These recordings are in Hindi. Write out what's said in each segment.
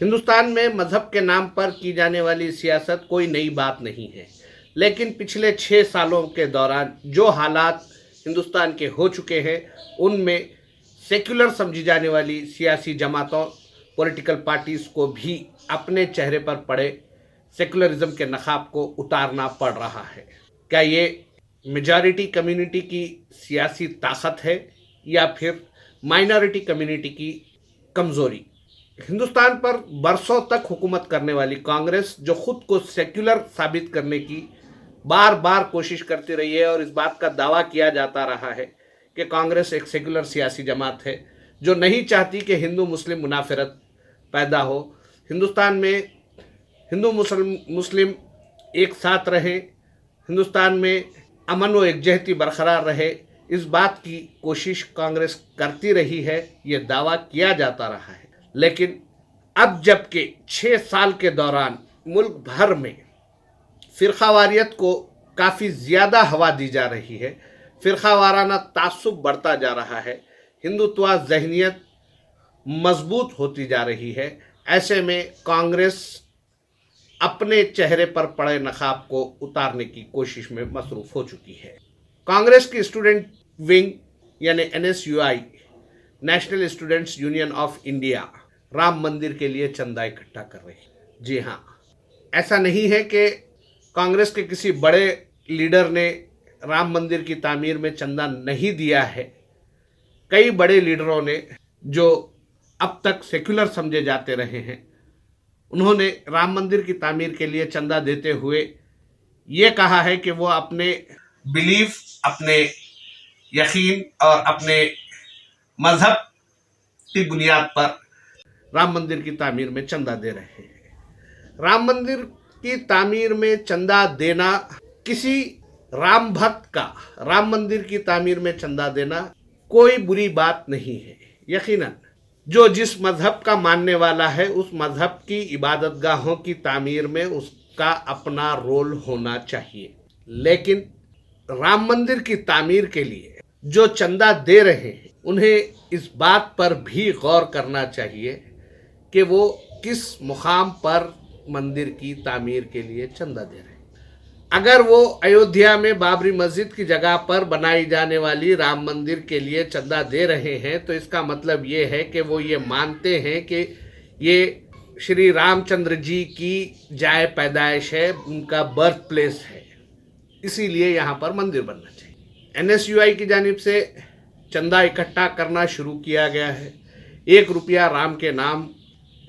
हिंदुस्तान में मजहब के नाम पर की जाने वाली सियासत कोई नई बात नहीं है, लेकिन पिछले 6 सालों के दौरान जो हालात हिंदुस्तान के हो चुके हैं उनमें सेक्युलर समझी जाने वाली सियासी जमातों, पॉलिटिकल पार्टीज़ को भी अपने चेहरे पर पड़े सेकुलरिज्म के नकाब को उतारना पड़ रहा है। क्या ये मेजॉरिटी कम्युनिटी की सियासी ताकत है या फिर माइनॉरिटी कम्युनिटी की कमज़ोरी? हिंदुस्तान पर बरसों तक हुकूमत करने वाली कांग्रेस, जो खुद को सेक्युलर साबित करने की बार बार कोशिश करती रही है और इस बात का दावा किया जाता रहा है कि कांग्रेस एक सेक्युलर सियासी जमात है जो नहीं चाहती कि हिंदू मुस्लिम मुनाफिरत पैदा हो, हिंदुस्तान में हिंदू मुस्लिम एक साथ रहे, हिंदुस्तान में अमन व एकजहती बरकरार रहे, इस बात की कोशिश कांग्रेस करती रही है, ये दावा किया जाता रहा है। लेकिन अब जबकि 6 साल के दौरान मुल्क भर में फ़िरक़ावारियत को काफ़ी ज़्यादा हवा दी जा रही है, फ़िरक़ावाराना तासुब बढ़ता जा रहा है, हिंदुत्व ज़हनियत मजबूत होती जा रही है, ऐसे में कांग्रेस अपने चेहरे पर पड़े नकाब को उतारने की कोशिश में मसरूफ़ हो चुकी है। कांग्रेस की स्टूडेंट विंग यानी NSUI, national students union of India, Ram मंदिर के लिए चंदा इकट्ठा कर रही है। जी हाँ, ऐसा नहीं है कि कांग्रेस के किसी बड़े लीडर ने राम मंदिर की तामीर में चंदा नहीं दिया है। कई बड़े लीडरों ने, जो अब तक सेक्युलर समझे जाते रहे हैं, उन्होंने राम मंदिर की तामीर के लिए चंदा देते हुए ये कहा है कि वो अपने बिलीफ, अपने यकीन और अपने मजहब की बुनियाद पर राम मंदिर की तामीर में चंदा दे रहे हैं। राम मंदिर की तामीर में चंदा देना, किसी राम भक्त का राम मंदिर की तामीर में चंदा देना कोई बुरी बात नहीं है। यकीनन जो जिस मजहब का मानने वाला है, उस मजहब की इबादतगाहों की तामीर में उसका अपना रोल होना चाहिए, लेकिन राम मंदिर की तामीर के लिए जो चंदा दे रहे हैं उन्हें इस बात पर भी गौर करना चाहिए कि वो किस मुकाम पर मंदिर की तामीर के लिए चंदा दे रहे हैं। अगर वो अयोध्या में बाबरी मस्जिद की जगह पर बनाई जाने वाली राम मंदिर के लिए चंदा दे रहे हैं तो इसका मतलब ये है कि वो ये मानते हैं कि ये श्री रामचंद्र जी की जाए पैदाइश है, उनका बर्थ प्लेस है, इसीलिए यहाँ पर मंदिर बनना चाहिए। NSUI की जानिब से चंदा इकट्ठा करना शुरू किया गया है। 1 रुपया राम के नाम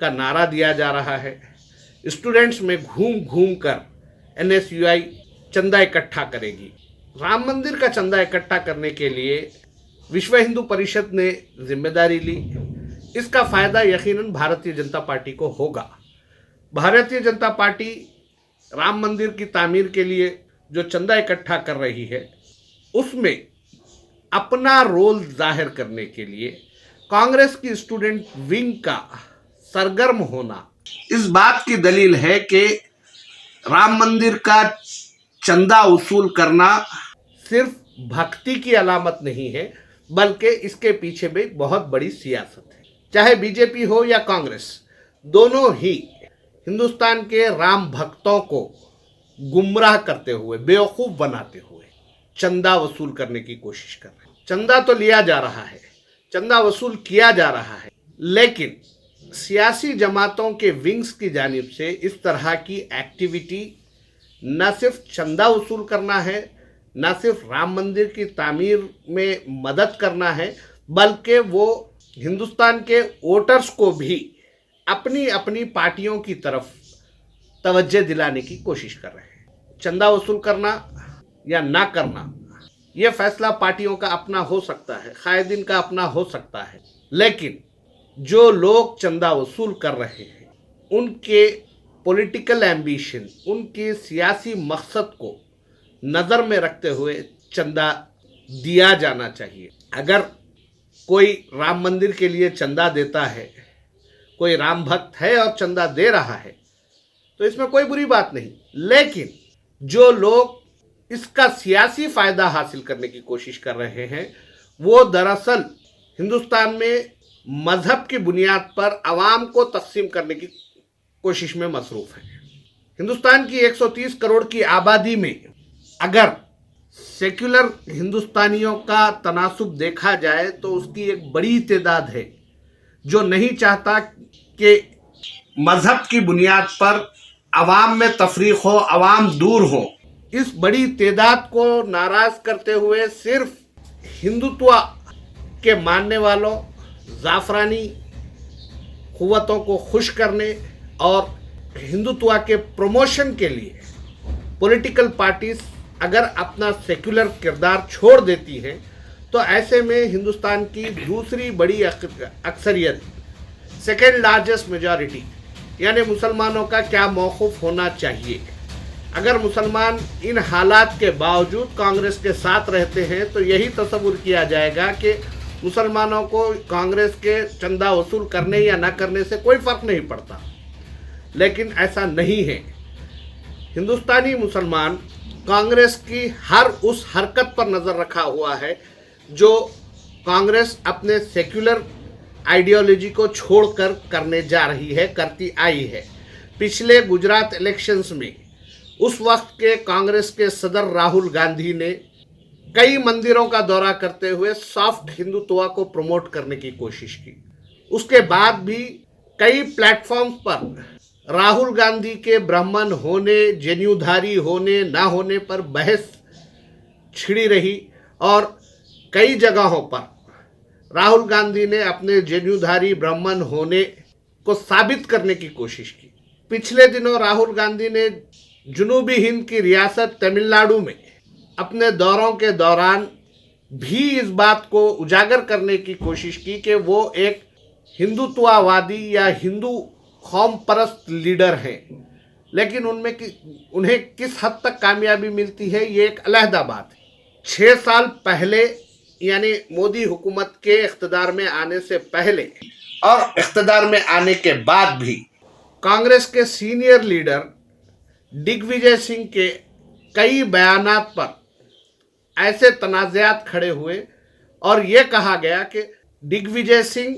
का नारा दिया जा रहा है। स्टूडेंट्स में घूम घूम कर NSUI चंदा इकट्ठा करेगी। राम मंदिर का चंदा इकट्ठा करने के लिए विश्व हिंदू परिषद ने जिम्मेदारी ली। इसका फ़ायदा यकीनन भारतीय जनता पार्टी को होगा। भारतीय जनता पार्टी राम मंदिर की तामीर के लिए जो चंदा इकट्ठा कर रही है, उसमें अपना रोल जाहिर करने के लिए कांग्रेस की स्टूडेंट विंग का सरगर्म होना इस बात की दलील है कि राम मंदिर का चंदा वसूल करना सिर्फ भक्ति की अलामत नहीं है, बल्कि इसके पीछे भी बहुत बड़ी सियासत है। चाहे बीजेपी हो या कांग्रेस, दोनों ही हिंदुस्तान के राम भक्तों को गुमराह करते हुए, बेवकूफ़ बनाते हुए चंदा वसूल करने की कोशिश कर रहे हैं। चंदा तो लिया जा रहा है, चंदा वसूल किया जा रहा है, लेकिन सियासी जमातों के विंग्स की जानिब से इस तरह की एक्टिविटी न सिर्फ चंदा वसूल करना है, न सिर्फ राम मंदिर की तामीर में मदद करना है, बल्कि वो हिंदुस्तान के वोटर्स को भी अपनी अपनी पार्टियों की तरफ तवज्जो दिलाने की कोशिश कर रहे हैं। चंदा वसूल करना या ना करना, यह फैसला पार्टियों का अपना हो सकता है, कायदीन का अपना हो सकता है, लेकिन जो लोग चंदा वसूल कर रहे हैं उनके पॉलिटिकल एम्बिशन, उनके सियासी मकसद को नज़र में रखते हुए चंदा दिया जाना चाहिए। अगर कोई राम मंदिर के लिए चंदा देता है, कोई राम भक्त है और चंदा दे रहा है, तो इसमें कोई बुरी बात नहीं, लेकिन जो लोग इसका सियासी फ़ायदा हासिल करने की कोशिश कर रहे हैं वो दरअसल हिंदुस्तान में मज़हब की बुनियाद पर आवाम को तकसीम करने की कोशिश में मसरूफ हैं। हिंदुस्तान की 130 करोड़ की आबादी में अगर सेक्युलर हिंदुस्तानियों का तनासुब देखा जाए तो उसकी एक बड़ी तादाद है जो नहीं चाहता कि मजहब की बुनियाद पर अवाम में तफरीक हो, अवाम दूर हो। इस बड़ी तादाद को नाराज करते हुए सिर्फ हिंदुत्व के मानने वालों, जाफरानी कुव्वतों को खुश करने और हिंदुत्व के प्रमोशन के लिए पॉलिटिकल पार्टीज अगर अपना सेक्युलर किरदार छोड़ देती हैं तो ऐसे में हिंदुस्तान की दूसरी बड़ी अक्सरियत, सेकेंड लार्जेस्ट मेजॉरिटी यानी मुसलमानों का क्या मौक़िफ़ होना चाहिए। अगर मुसलमान इन हालात के बावजूद कांग्रेस के साथ रहते हैं तो यही तसव्वुर किया जाएगा कि मुसलमानों को कांग्रेस के चंदा वसूल करने या ना करने से कोई फ़र्क नहीं पड़ता, लेकिन ऐसा नहीं है। हिंदुस्तानी मुसलमान कांग्रेस की हर उस हरकत पर नज़र रखा हुआ है जो कांग्रेस अपने सेक्युलर आइडियोलॉजी को छोड़कर करने जा रही है, करती आई है। पिछले गुजरात इलेक्शंस में उस वक्त के कांग्रेस के सदर राहुल गांधी ने कई मंदिरों का दौरा करते हुए सॉफ्ट हिंदुत्व को प्रमोट करने की कोशिश की। उसके बाद भी कई प्लेटफॉर्म्स पर राहुल गांधी के ब्राह्मण होने, जनेऊधारी होने ना होने पर बहस छिड़ी रही और कई जगहों पर राहुल गांधी ने अपने जनेऊधारी ब्राह्मण होने को साबित करने की कोशिश की। पिछले दिनों राहुल गांधी ने जनूबी हिंद की रियासत तमिलनाडु में अपने दौरों के दौरान भी इस बात को उजागर करने की कोशिश की कि वो एक हिंदुत्ववादी या हिंदू कौम परस्त लीडर हैं, लेकिन उन्हें किस हद तक कामयाबी मिलती है ये एक अलहदा बात है। 6 साल पहले यानी मोदी हुकूमत के इख्तिदार में आने से पहले और इख्तिदार में आने के बाद भी कांग्रेस के सीनियर लीडर दिग्विजय सिंह के कई बयानात पर ऐसे तनाज़ात खड़े हुए और ये कहा गया कि दिग्विजय सिंह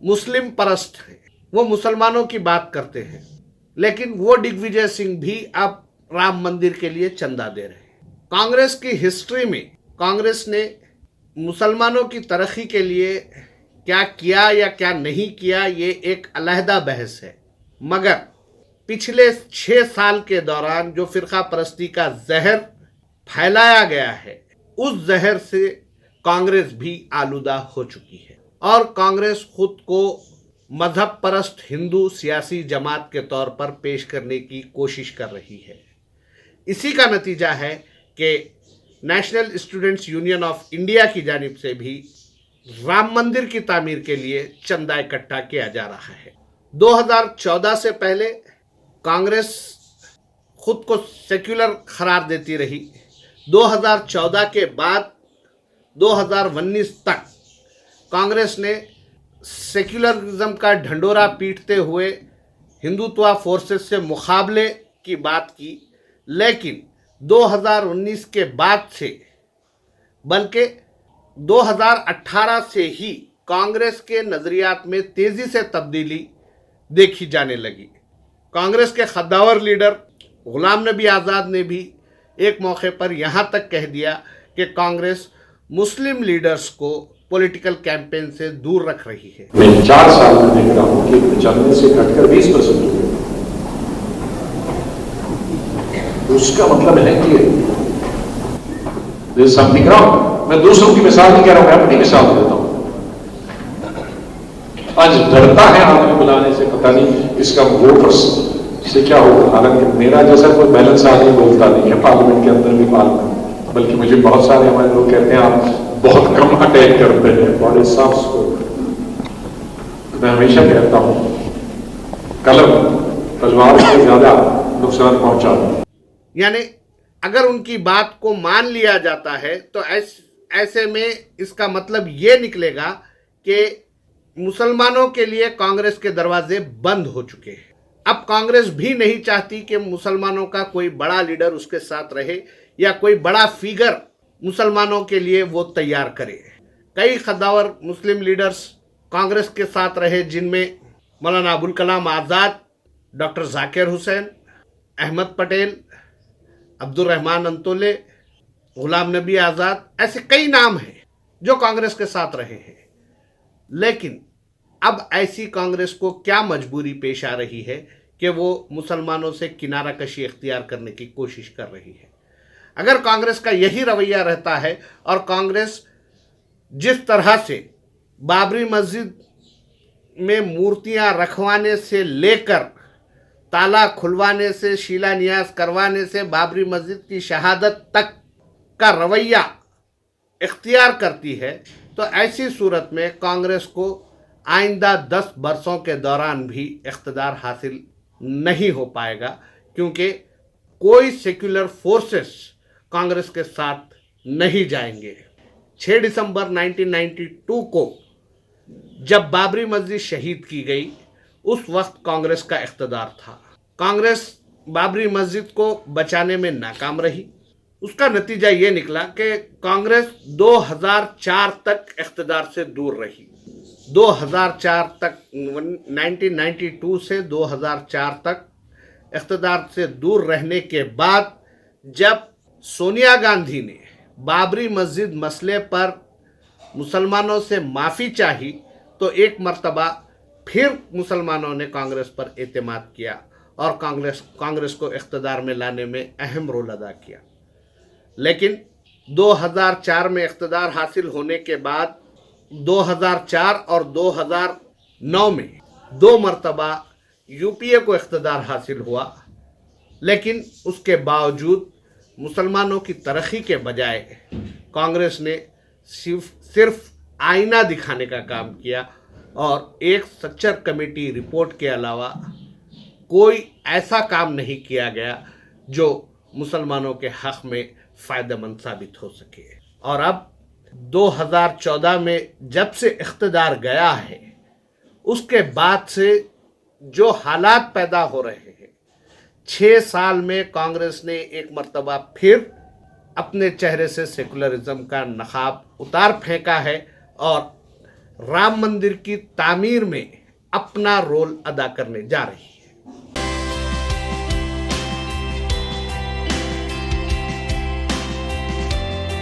मुस्लिम परस्त हैं, वो मुसलमानों की बात करते हैं, लेकिन वो दिग्विजय सिंह भी अब राम मंदिर के लिए चंदा दे रहे हैं। कांग्रेस की हिस्ट्री में कांग्रेस ने मुसलमानों की तरक्की के लिए क्या किया या क्या नहीं किया ये एक अलहदा बहस है, मगर पिछले 6 साल के दौरान जो फ़िरका परस्ती का जहर फैलाया गया है उस जहर से कांग्रेस भी आलूदा हो चुकी है और कांग्रेस खुद को मजहब परस्त हिंदू सियासी जमात के तौर पर पेश करने की कोशिश कर रही है। इसी का नतीजा है कि national students union of India की जानिब से भी राम मंदिर की तामीर के लिए चंदा इकट्ठा किया जा रहा है। 2014 से पहले कांग्रेस खुद को सेक्युलर करार देती रही। 2014 के बाद 2019 तक कांग्रेस ने सेक्युलरिज्म का ढंडोरा पीटते हुए हिंदुत्व फोर्सेस से मुकाबले की बात की, लेकिन 2019 के बाद से बल्कि 2018 से ही कांग्रेस के नज़रियात में तेज़ी से तब्दीली देखी जाने लगी। कांग्रेस के खद्दावर लीडर गुलाम नबी आज़ाद ने भी एक मौके पर यहाँ तक कह दिया कि कांग्रेस मुस्लिम लीडर्स को पॉलिटिकल कैंपेन से दूर रख रही है। मैं 4 साल में देख रहा हूँ कि 95 से घटकर 20% हो गया। उसका मतलब है कि देयर इज समथिंग रॉन्ग। मैं दूसरों की मिसाल नहीं कह रहा हूं, मैं अपनी मिसाल देता हूं। आज डरता है आदमी बुलाने से, पता नहीं इसका वोटर्स से क्या होगा। हालांकि मेरा जैसा कोई बैलेंस आदमी बोलता नहीं है पार्लियामेंट के अंदर भी पार्लियामेंट, बल्कि मुझे बहुत सारे हमारे लोग कहते हैं आप बहुत कम अटैक करते हैं बड़े साफ्स को। मैं हमेशा कहता हूं कलम तलवार से ज्यादा नुकसान पहुंचाता। यानी अगर उनकी बात को मान लिया जाता है तो ऐसे में इसका मतलब ये निकलेगा कि मुसलमानों के लिए कांग्रेस के दरवाजे बंद हो चुके हैं। अब कांग्रेस भी नहीं चाहती कि मुसलमानों का कोई बड़ा लीडर उसके साथ रहे या कोई बड़ा फिगर मुसलमानों के लिए वो तैयार करे। कई खद्दावर मुस्लिम लीडर्स कांग्रेस के साथ रहे, जिनमें मौलाना अबुल कलाम आज़ाद डॉक्टर जाकिर हुसैन, अहमद पटेल, अब्दुल रहमान अंतोले, गुलाम नबी आज़ाद, ऐसे कई नाम हैं जो कांग्रेस के साथ रहे हैं। लेकिन अब ऐसी कांग्रेस को क्या मजबूरी पेश आ रही है कि वो मुसलमानों से किनारा कशी इख्तियार करने की कोशिश कर रही है। अगर कांग्रेस का यही रवैया रहता है और कांग्रेस जिस तरह से बाबरी मस्जिद में मूर्तियां रखवाने से लेकर ताला खुलवाने से, शिलान्यास करवाने से, बाबरी मस्जिद की शहादत तक का रवैया इख्तियार करती है, तो ऐसी सूरत में कांग्रेस को आइंदा 10 बरसों के दौरान भी इख्तिदार हासिल नहीं हो पाएगा, क्योंकि कोई सेक्युलर फोर्सेस कांग्रेस के साथ नहीं जाएंगे। 6 दिसंबर 1992 को जब बाबरी मस्जिद शहीद की गई, उस वक्त कांग्रेस का इख्तिदार था। कांग्रेस बाबरी मस्जिद को बचाने में नाकाम रही। उसका नतीजा ये निकला कि कांग्रेस 2004 तक इख्तिदार से दूर रही। 2004 तक, 1992 से 2004 तक इख्तिदार से दूर रहने के बाद जब सोनिया गांधी ने बाबरी मस्जिद मसले पर मुसलमानों से माफ़ी चाही, तो एक मर्तबा फिर मुसलमानों ने कांग्रेस पर एतमाद किया और कांग्रेस को इख्तिदार में लाने में अहम रोल अदा किया। लेकिन 2004 में इख्तिदार हासिल होने के बाद 2004 और 2009 में 2 मर्तबा यूपीए को इख्तिदार हासिल हुआ, लेकिन उसके बावजूद मुसलमानों की तरक्की के बजाय कांग्रेस ने सिर्फ आईना दिखाने का काम किया और एक स्ट्रक्चर कमेटी रिपोर्ट के अलावा कोई ऐसा काम नहीं किया गया जो मुसलमानों के हक़ में फ़ायदेमंद साबित हो सके। और अब 2014 में जब से इख्तिदार गया है, उसके बाद से जो हालात पैदा हो रहे हैं, 6 साल में कांग्रेस ने एक मर्तबा फिर अपने चेहरे से सेकुलरिज्म का नकाब उतार फेंका है और राम मंदिर की तामीर में अपना रोल अदा करने जा रही है।